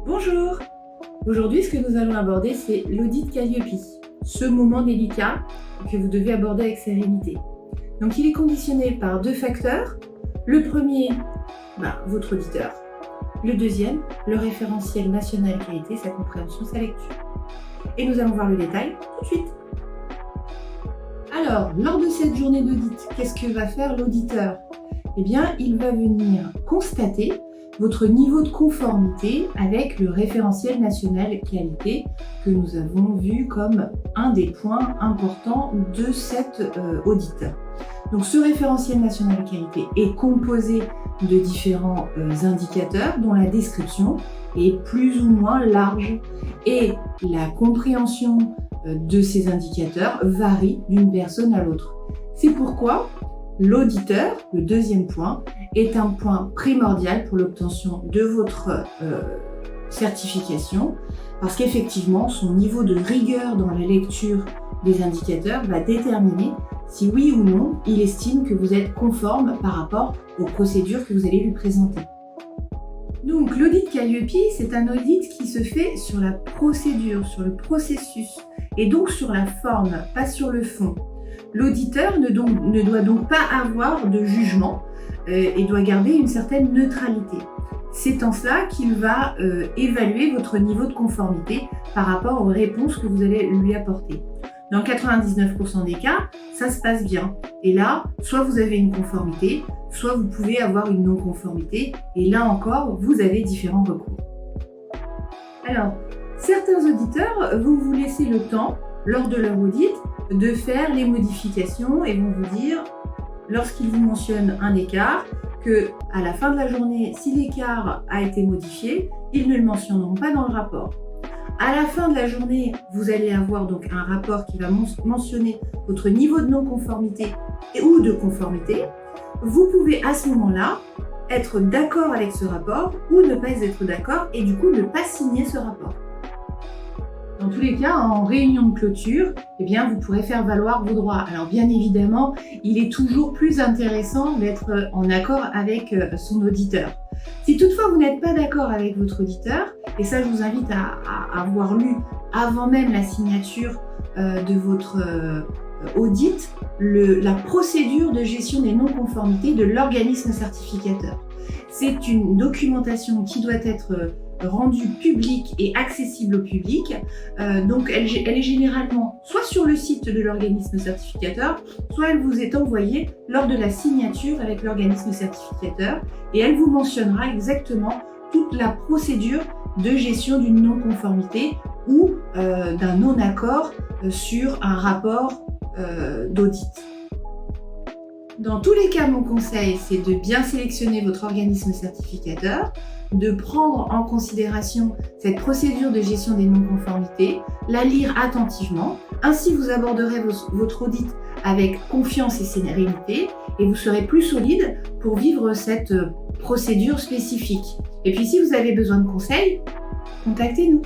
Bonjour! Aujourd'hui, ce que nous allons aborder, c'est l'audit Calliope, ce moment délicat que vous devez aborder avec sérénité. Donc, il est conditionné par deux facteurs. Le premier, votre auditeur. Le deuxième, le référentiel national qualité, sa compréhension, sa lecture. Et nous allons voir le détail tout de suite. Alors, lors de cette journée d'audit, qu'est-ce que va faire l'auditeur? Eh bien, il va venir constater votre niveau de conformité avec le référentiel national qualité que nous avons vu comme un des points importants de cet audit. Donc ce référentiel national qualité est composé de différents indicateurs dont la description est plus ou moins large et la compréhension de ces indicateurs varie d'une personne à l'autre. C'est pourquoi l'auditeur, le deuxième point, est un point primordial pour l'obtention de votre certification parce qu'effectivement, son niveau de rigueur dans la lecture des indicateurs va déterminer si oui ou non il estime que vous êtes conforme par rapport aux procédures que vous allez lui présenter. Donc l'audit Calliope, c'est un audit qui se fait sur la procédure, sur le processus et donc sur la forme, pas sur le fond. L'auditeur ne doit donc pas avoir de jugement et doit garder une certaine neutralité. C'est en cela qu'il va évaluer votre niveau de conformité par rapport aux réponses que vous allez lui apporter. Dans 99% des cas, ça se passe bien. Et là, soit vous avez une conformité, soit vous pouvez avoir une non-conformité. Et là encore, vous avez différents recours. Alors, certains auditeurs vont vous laisser le temps, lors de leur audit, de faire les modifications et vont vous dire, lorsqu'ils vous mentionnent un écart, que à la fin de la journée, si l'écart a été modifié, ils ne le mentionneront pas dans le rapport. À la fin de la journée, vous allez avoir donc un rapport qui va mentionner votre niveau de non-conformité ou de conformité. Vous pouvez à ce moment-là être d'accord avec ce rapport ou ne pas être d'accord et du coup ne pas signer ce rapport. Dans tous les cas, en réunion de clôture, eh bien, vous pourrez faire valoir vos droits. Alors bien évidemment, il est toujours plus intéressant d'être en accord avec son auditeur. Si toutefois vous n'êtes pas d'accord avec votre auditeur, et ça je vous invite à avoir lu avant même la signature de votre audit, la procédure de gestion des non-conformités de l'organisme certificateur. C'est une documentation qui doit être rendue publique et accessible au public. Donc elle est généralement soit sur le site de l'organisme certificateur, soit elle vous est envoyée lors de la signature avec l'organisme certificateur et elle vous mentionnera exactement toute la procédure de gestion d'une non-conformité ou d'un non-accord sur un rapport d'audit. Dans tous les cas, mon conseil, c'est de bien sélectionner votre organisme certificateur, de prendre en considération cette procédure de gestion des non-conformités, la lire attentivement. Ainsi, vous aborderez votre audit avec confiance et sérénité et vous serez plus solide pour vivre cette procédure spécifique. Et puis, si vous avez besoin de conseils, contactez-nous.